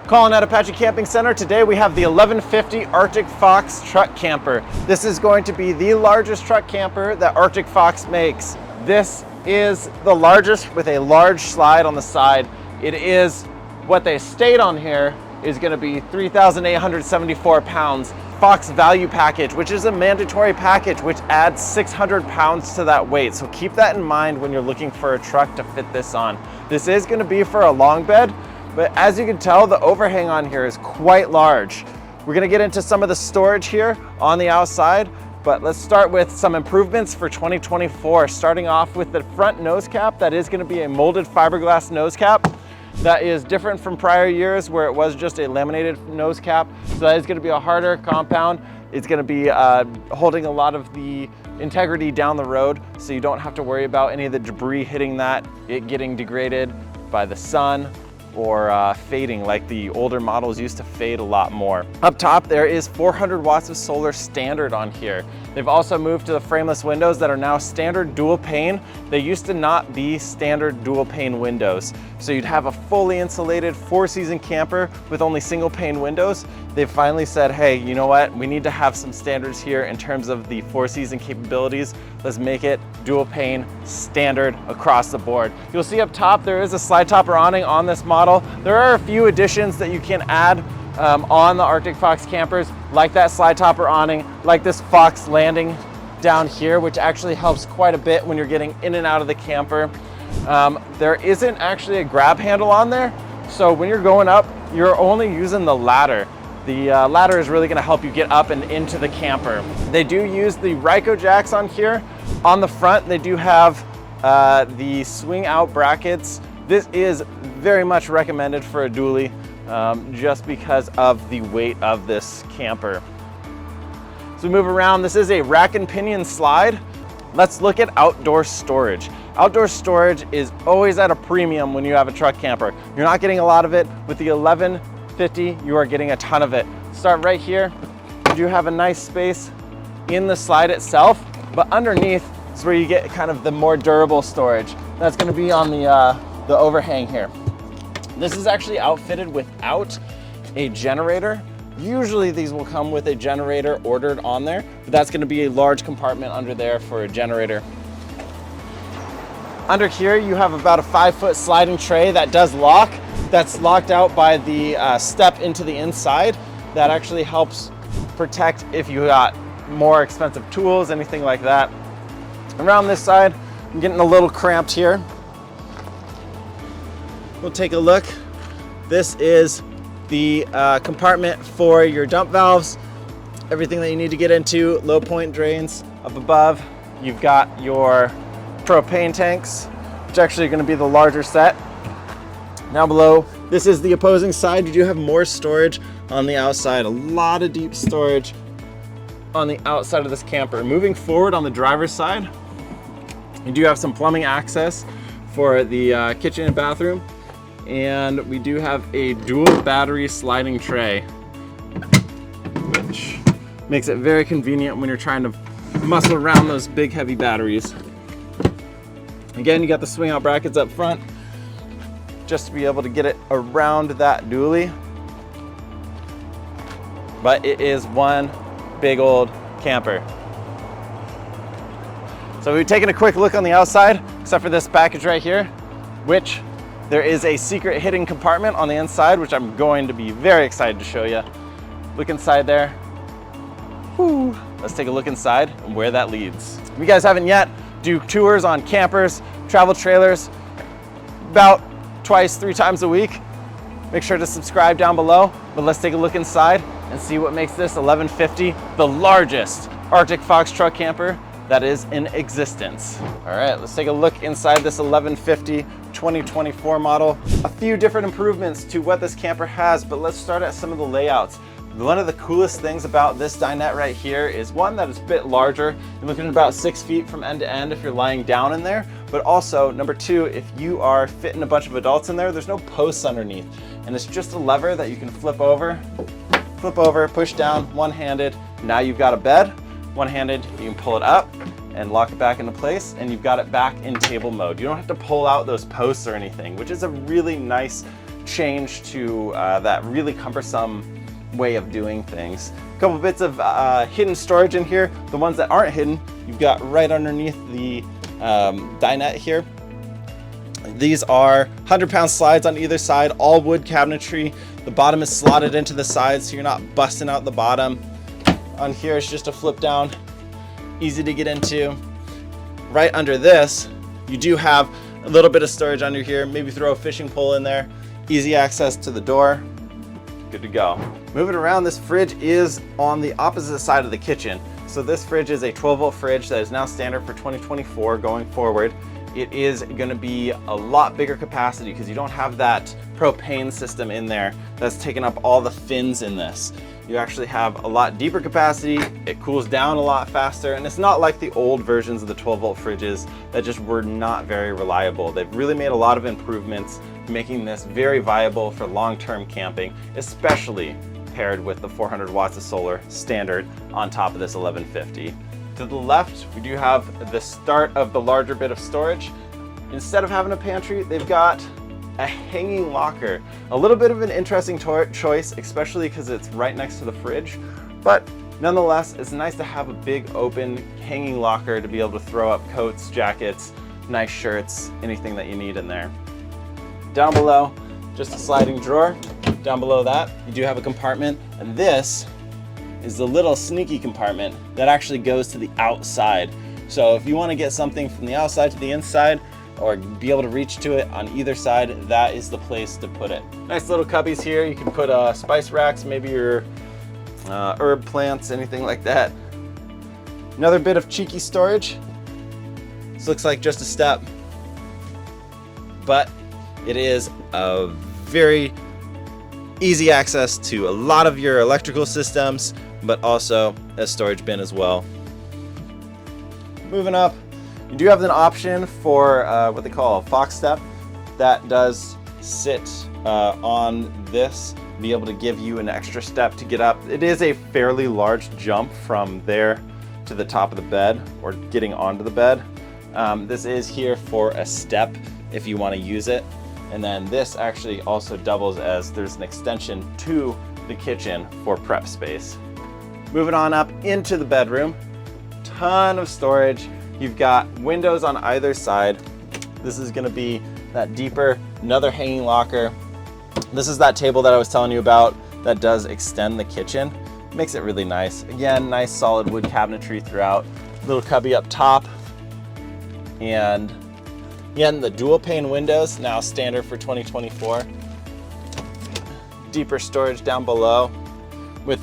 Calling at Apache Camping Center. Today we have the 1150 Arctic Fox truck camper. This is going to be the largest truck camper that Arctic Fox makes. This is the largest with a large slide on the side. It is, what they state on here, is going to be 3,874 pounds. Fox Value Package, which is a mandatory package which adds 600 pounds to that weight. So keep that in mind when you're looking for a truck to fit this on. This is going to be for a long bed, but as you can tell, the overhang on here is quite large. We're going to get into some of the storage here on the outside, but let's start with some improvements for 2024. Starting off with the front nose cap. That is going to be a molded fiberglass nose cap. That is different from prior years where it was just a laminated nose cap. So that is going to be a harder compound. It's going to be holding a lot of the integrity down the road, so you don't have to worry about any of the debris hitting that, it getting degraded by the sun or fading like the older models used to fade a lot more. Up top, there is 400 watts of solar standard on here. They've also moved to the frameless windows that are now standard dual pane. They used to not be standard dual pane windows. So you'd have a fully insulated 4-season camper with only single pane windows. They've finally said, hey, you know what? We need to have some standards here in terms of the 4-season capabilities. Let's make it dual pane standard across the board. You'll see up top, there is a slide topper awning on this model. There are a few additions that you can add on the Arctic Fox campers, like that slide topper awning, like this Fox landing down here, which actually helps quite a bit when you're getting in and out of the camper. There isn't actually a grab handle on there, so when you're going up, you're only using the ladder. The ladder is really going to help you get up and into the camper. They do use the Ryko jacks on here. On the front, they do have the swing out brackets. This is very much recommended for a dually, just because of the weight of this camper. So we move around. This is a rack and pinion slide. Let's look at outdoor storage. Outdoor storage is always at a premium when you have a truck camper. You're not getting a lot of it. With the 1150, you are getting a ton of it. Start right here. You do have a nice space in the slide itself, but underneath is where you get kind of the more durable storage. That's going to be on the overhang here. This is actually outfitted without a generator. Usually these will come with a generator ordered on there, but that's going to be a large compartment under there for a generator. Under here, you have about a 5-foot sliding tray that does lock. That's locked out by the step into the inside. That actually helps protect if you got more expensive tools, anything like that. Around this side, I'm getting a little cramped here. We'll take a look. This is the compartment for your dump valves, everything that you need to get into, low point drains. Up above, you've got your propane tanks, which actually are going to be the larger set. Now below, this is the opposing side. You do have more storage on the outside, a lot of deep storage on the outside of this camper. Moving forward on the driver's side, you do have some plumbing access for the kitchen and bathroom. And we do have a dual battery sliding tray, which makes it very convenient when you're trying to muscle around those big heavy batteries. Again, you got the swing out brackets up front just to be able to get it around that dually. But it is one big old camper. So we've taken a quick look on the outside, except for this package right here, which there is a secret hidden compartment on the inside, which I'm going to be very excited to show you. Look inside there. Whew. Let's take a look inside and where that leads. If you guys haven't yet, do tours on campers, travel trailers, about twice, 3 times a week. Make sure to subscribe down below, but let's take a look inside and see what makes this 1150 the largest Arctic Fox truck camper that is in existence. All right, let's take a look inside this 1150 2024 model. A few different improvements to what this camper has, but let's start at some of the layouts. One of the coolest things about this dinette right here is one that is a bit larger. You're looking at about 6 feet from end to end if you're lying down in there, but also number 2, if you are fitting a bunch of adults in there, there's no posts underneath. And it's just a lever that you can flip over, push down, one-handed. Now you've got a bed. One-handed, you can pull it up and lock it back into place, and you've got it back in table mode. You don't have to pull out those posts or anything, which is a really nice change to that really cumbersome way of doing things. A couple bits of hidden storage in here. The ones that aren't hidden, you've got right underneath the dinette here. These are 100-pound slides on either side, all wood cabinetry. The bottom is slotted into the sides, so you're not busting out the bottom. On here, it's just a flip down, easy to get into. Right under this, you do have a little bit of storage under here. Maybe throw a fishing pole in there. Easy access to the door. Good to go. Moving around, this fridge is on the opposite side of the kitchen. So this fridge is a 12-volt fridge that is now standard for 2024 going forward. It is going to be a lot bigger capacity because you don't have that propane system in there that's taking up all the fins in this. You actually have a lot deeper capacity, it cools down a lot faster, and it's not like the old versions of the 12-volt fridges that just were not very reliable. They've really made a lot of improvements, making this very viable for long-term camping, especially paired with the 400 watts of solar standard on top of this 1150. To the left, we do have the start of the larger bit of storage. Instead of having a pantry, they've got a hanging locker. A little bit of an interesting choice, especially because it's right next to the fridge, but nonetheless, it's nice to have a big open hanging locker to be able to throw up coats, jackets, nice shirts, anything that you need in there. Down below, just a sliding drawer. Down below that, you do have a compartment, and this is the little sneaky compartment that actually goes to the outside. So if you want to get something from the outside to the inside, or be able to reach to it on either side, that is the place to put it. Nice little cubbies here. You can put spice racks, maybe your herb plants, anything like that. Another bit of cheeky storage. This looks like just a step, but it is a very easy access to a lot of your electrical systems, but also a storage bin as well. Moving up, you do have an option for what they call a Fox step that does sit on this, be able to give you an extra step to get up. It is a fairly large jump from there to the top of the bed or getting onto the bed. This is here for a step if you want to use it. And then this actually also doubles as there's an extension to the kitchen for prep space. Moving on up into the bedroom, ton of storage. You've got windows on either side. This is gonna be that deeper, another hanging locker. This is that table that I was telling you about that does extend the kitchen. Makes it really nice. Again, nice solid wood cabinetry throughout. Little cubby up top. And again, the dual pane windows, now standard for 2024. Deeper storage down below. With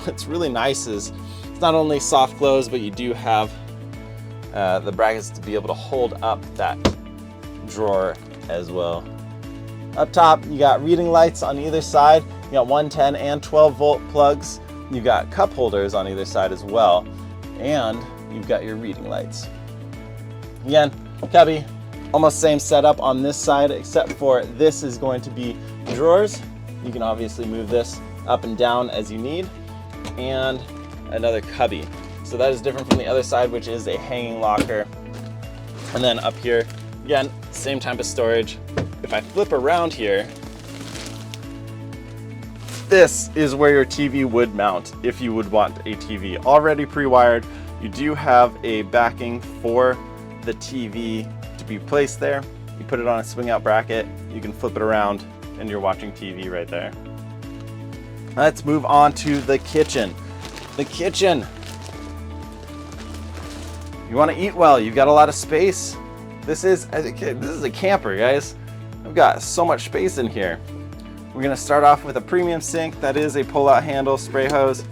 what's really nice is it's not only soft close, but you do have the brackets to be able to hold up that drawer as well. Up top, you got reading lights on either side. You got 110 and 12 volt plugs. You've got cup holders on either side as well. And you've got your reading lights. Again, cubby, almost same setup on this side, except for this is going to be drawers. You can obviously move this up and down as you need. And another cubby. So that is different from the other side, which is a hanging locker. And then up here, again, same type of storage. If I flip around here, this is where your TV would mount if you would want a TV. Already pre-wired, you do have a backing for the TV to be placed there. You put it on a swing out bracket, you can flip it around, and you're watching TV right there. Let's move on to the kitchen. The kitchen. You want to eat well, you've got a lot of space. This is a camper, guys. I've got so much space in here. We're gonna start off with a premium sink that is a pull-out handle, spray hose,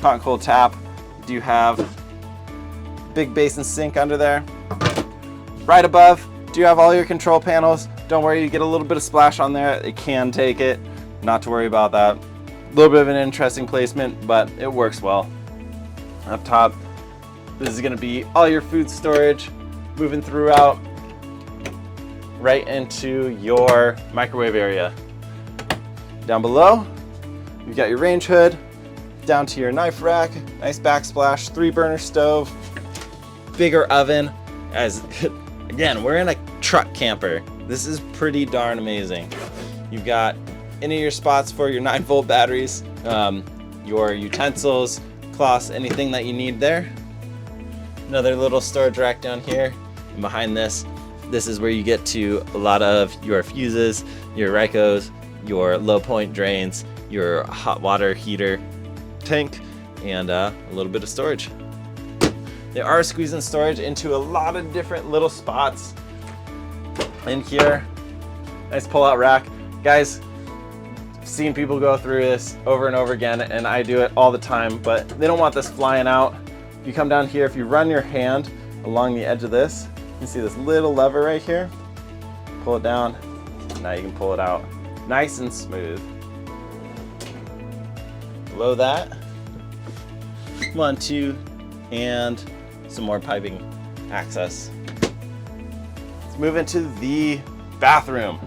hot and cold tap. Do you have big basin sink under there? Right above, do you have all your control panels? Don't worry, you get a little bit of splash on there. It can take it, not to worry about that. A little bit of an interesting placement, but it works well. Up top, this is gonna be all your food storage, moving throughout, right into your microwave area. Down below, you've got your range hood, down to your knife rack, nice backsplash, 3-burner stove, bigger oven. As again, we're in a truck camper. This is pretty darn amazing. You've got any of your spots for your 9-volt batteries, your utensils, cloths, anything that you need there. Another little storage rack down here. And behind this is where you get to a lot of your fuses, your Rycos, your low point drains, your hot water heater tank, and a little bit of storage. They are squeezing storage into a lot of different little spots in here. Nice pull-out rack. Guys, I've seen people go through this over and over again, and I do it all the time, but they don't want this flying out. If you come down here, if you run your hand along the edge of this, you can see this little lever right here. Pull it down, now you can pull it out. Nice and smooth. Below that, 1, 2, and some more piping access. Let's move into the bathroom.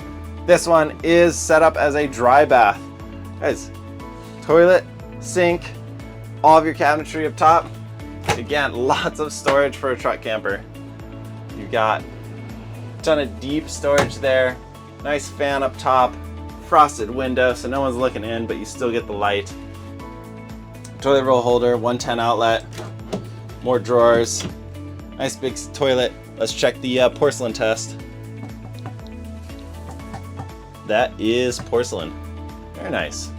This one is set up as a dry bath. Guys, toilet, sink, all of your cabinetry up top. Again, lots of storage for a truck camper. You've got a ton of deep storage there. Nice fan up top, frosted window so no one's looking in, but you still get the light. Toilet roll holder, 110 outlet, more drawers, nice big toilet. Let's check the porcelain test. That is porcelain. Very nice.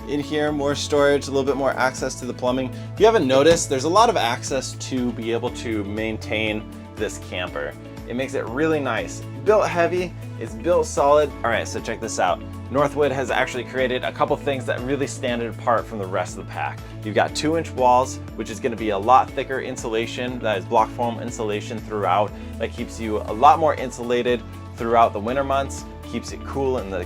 In here, more storage, a little bit more access to the plumbing. If you haven't noticed, there's a lot of access to be able to maintain this camper. It makes it really nice. Built heavy, it's built solid. All right, so check this out. Northwood has actually created a couple things that really stand it apart from the rest of the pack. You've got 2-inch walls, which is going to be a lot thicker insulation. That is block foam insulation throughout. That keeps you a lot more insulated throughout the winter months, keeps it cool in the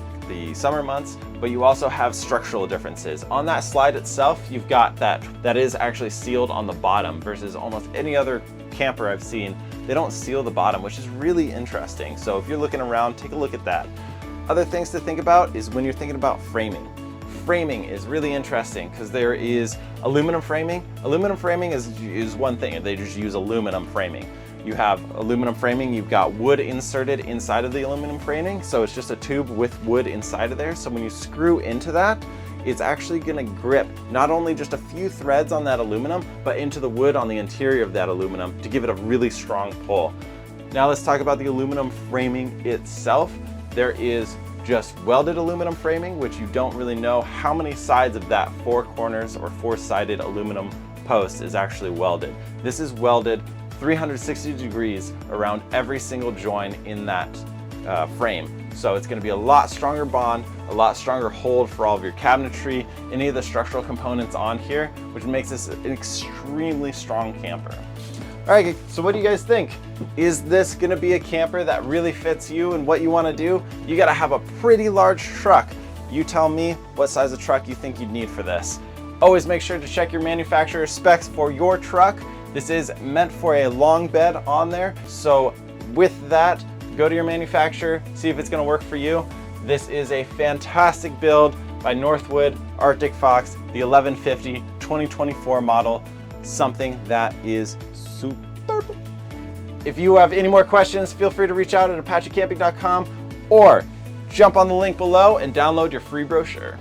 summer months, but you also have structural differences. On that slide itself, you've got that is actually sealed on the bottom versus almost any other camper I've seen. They don't seal the bottom, which is really interesting. So if you're looking around, take a look at that. Other things to think about is when you're thinking about framing. Framing is really interesting because there is aluminum framing. Aluminum framing is one thing, and they just use aluminum framing. You have aluminum framing, you've got wood inserted inside of the aluminum framing, so it's just a tube with wood inside of there. So when you screw into that, it's actually gonna grip not only just a few threads on that aluminum, but into the wood on the interior of that aluminum to give it a really strong pull. Now let's talk about the aluminum framing itself. There is just welded aluminum framing, which you don't really know how many sides of that 4 corners or 4-sided aluminum post is actually welded. This is welded 360 degrees around every single joint in that frame. So it's going to be a lot stronger bond, a lot stronger hold for all of your cabinetry, any of the structural components on here, which makes this an extremely strong camper. All right, so what do you guys think? Is this going to be a camper that really fits you and what you want to do? You got to have a pretty large truck. You tell me what size of truck you think you'd need for this. Always make sure to check your manufacturer specs for your truck. This is meant for a long bed on there. So with that, go to your manufacturer, see if it's gonna work for you. This is a fantastic build by Northwood Arctic Fox, the 1150 2024 model, something that is superb. If you have any more questions, feel free to reach out at apachecamping.com or jump on the link below and download your free brochure.